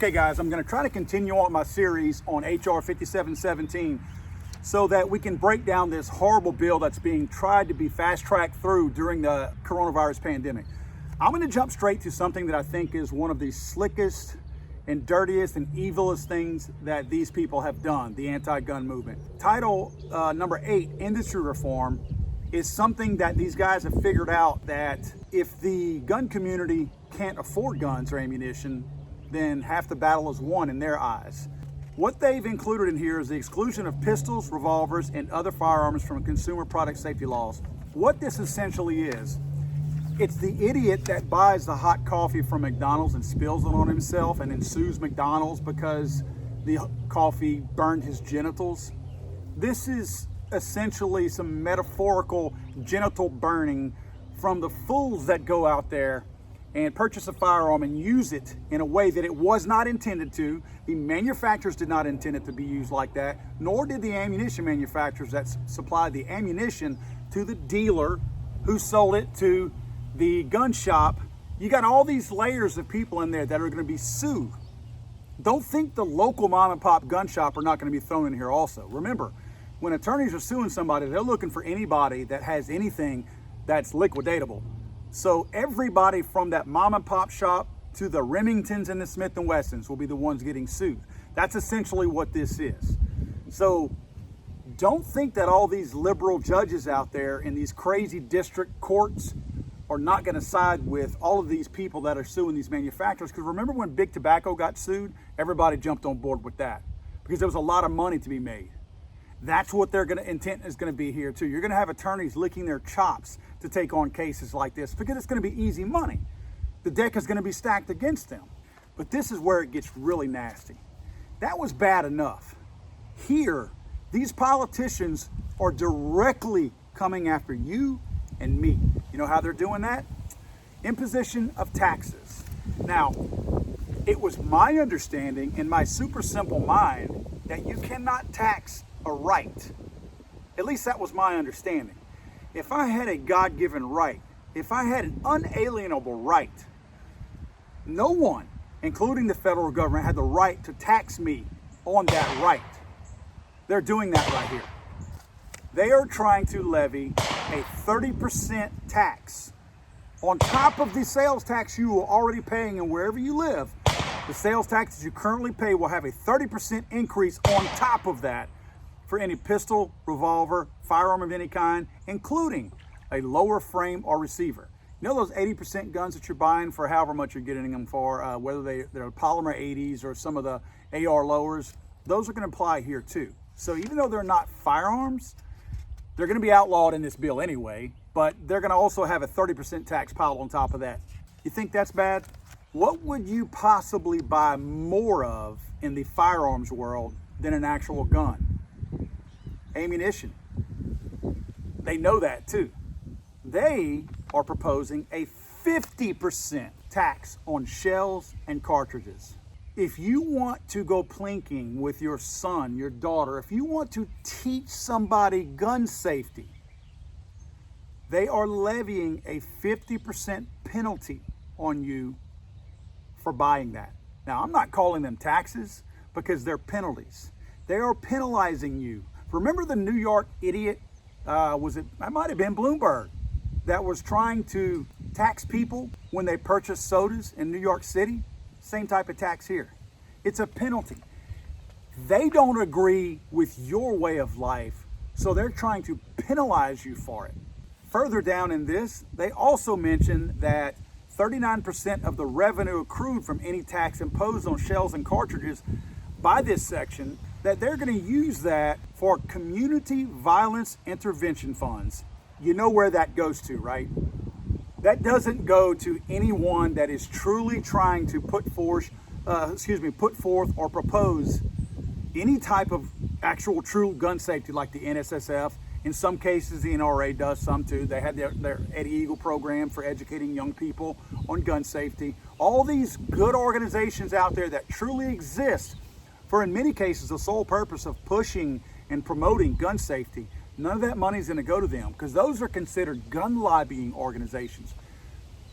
Okay guys, I'm gonna try to continue on my series on HR 5717 so that we can break down this horrible bill that's being tried to be fast-tracked through during the coronavirus pandemic. I'm gonna jump straight to something that I think is one of the slickest and dirtiest and evilest things that these people have done, the anti-gun movement. Title number 8, industry reform, is something that these guys have figured out that if the gun community can't afford guns or ammunition, then half the battle is won in their eyes. What they've included in here is the exclusion of pistols, revolvers, and other firearms from consumer product safety laws. What this essentially is, it's the idiot that buys the hot coffee from McDonald's and spills it on himself and then sues McDonald's because the coffee burned his genitals. This is essentially some metaphorical genital burning from the fools that go out there and purchase a firearm and use it in a way that it was not intended to. The manufacturers did not intend it to be used like that, nor did the ammunition manufacturers that supplied the ammunition to the dealer who sold it to the gun shop. You got all these layers of people in there that are gonna be sued. Don't think the local mom and pop gun shop are not gonna be thrown in here also. Remember, when attorneys are suing somebody, they're looking for anybody that has anything that's liquidatable. So everybody from that mom and pop shop to the Remingtons and the Smith & Wessons will be the ones getting sued. That's essentially what this is. So don't think that all these liberal judges out there in these crazy district courts are not going to side with all of these people that are suing these manufacturers. Because remember when Big Tobacco got sued, everybody jumped on board with that because there was a lot of money to be made. That's what their intent is going to be here too. You're going to have attorneys licking their chops to take on cases like this because it's going to be easy money. The deck is going to be stacked against them. But this is where it gets really nasty. That was bad enough. Here, these politicians are directly coming after you and me. You know how they're doing that? Imposition of taxes. Now, it was my understanding in my super simple mind that you cannot tax a right. At least that was my understanding. If I had a God-given right, if I had an unalienable right, no one, including the federal government, had the right to tax me on that right. They're doing that right here. They are trying to levy a 30% tax on top of the sales tax you are already paying, and wherever you live, the sales taxes you currently pay will have a 30% increase on top of that for any pistol, revolver, firearm of any kind, including a lower frame or receiver. You know those 80% guns that you're buying for however much you're getting them for, whether they're polymer 80s or some of the AR lowers, those are going to apply here too. So even though they're not firearms, they're going to be outlawed in this bill anyway, but they're going to also have a 30% tax piled on top of that. You think that's bad? What would you possibly buy more of in the firearms world than an actual gun? Ammunition. They know that too. They are proposing a 50% tax on shells and cartridges. If you want to go plinking with your son, your daughter, if you want to teach somebody gun safety, they are levying a 50% penalty on you for buying that. Now, I'm not calling them taxes because they're penalties. They are penalizing you. Remember the New York idiot, that might have been Bloomberg, that was trying to tax people when they purchased sodas in New York City? Same type of tax here. It's a penalty. They don't agree with your way of life, so they're trying to penalize you for it. Further down in this, they also mention that 39% of the revenue accrued from any tax imposed on shells and cartridges by this section, that they're going to use that for community violence intervention funds. You know where that goes to, right? That doesn't go to anyone that is truly trying to put forth or propose any type of actual true gun safety like the NSSF. In some cases, the NRA does some too. They had their Eddie Eagle program for educating young people on gun safety. All these good organizations out there that truly exist for, in many cases, the sole purpose of pushing and promoting gun safety. None of that money is going to go to them because those are considered gun lobbying organizations.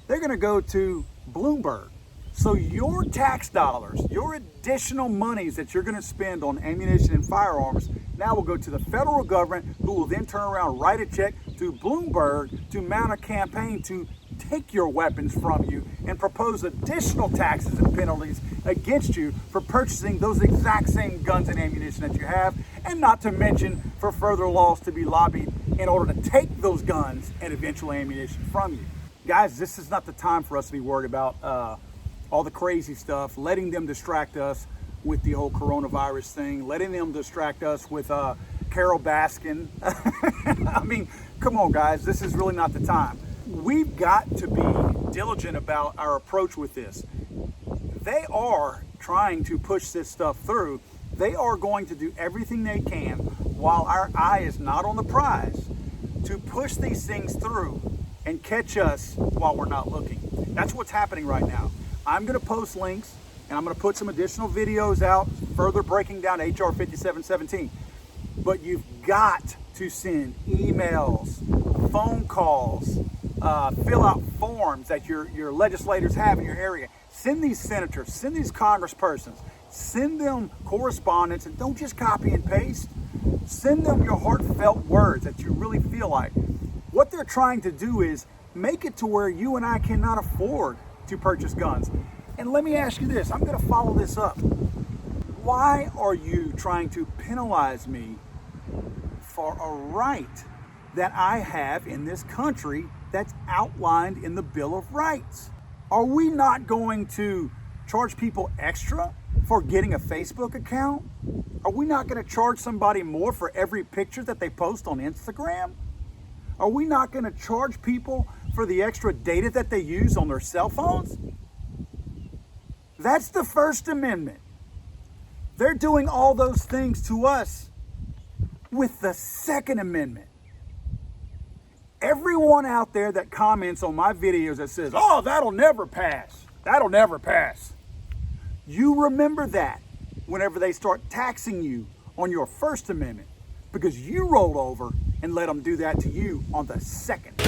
They're going to go to Bloomberg So your tax dollars, your additional monies that you're going to spend on ammunition and firearms now will go to the federal government, who will then turn around, write a check to Bloomberg to mount a campaign to take your weapons from you and propose additional taxes and penalties against you for purchasing those exact same guns and ammunition that you have, and not to mention for further laws to be lobbied in order to take those guns and eventual ammunition from you. Guys, this is not the time for us to be worried about all the crazy stuff, letting them distract us with the whole coronavirus thing, letting them distract us with Carol Baskin. I mean, come on, guys, this is really not the time. We've got to be diligent about our approach with this. They are trying to push this stuff through. They are going to do everything they can while our eye is not on the prize to push these things through and catch us while we're not looking. That's what's happening right now. I'm going to post links and I'm going to put some additional videos out further breaking down HR 5717. But you've got to send emails, phone calls, fill out forms that your legislators have in your area. Send these senators, send these congresspersons, send them correspondence, and don't just copy and paste. Send them your heartfelt words that you really feel like. What they're trying to do is make it to where you and I cannot afford to purchase guns. And let me ask you this, I'm going to follow this up. Why are you trying to penalize me for a right that I have in this country that's outlined in the Bill of Rights? Are we not going to charge people extra for getting a Facebook account? Are we not going to charge somebody more for every picture that they post on Instagram? Are we not going to charge people for the extra data that they use on their cell phones? That's the First Amendment. They're doing all those things to us with the Second Amendment. Everyone out there that comments on my videos that says, oh, that'll never pass. That'll never pass. You remember that whenever they start taxing you on your First Amendment, because you rolled over and let them do that to you on the Second.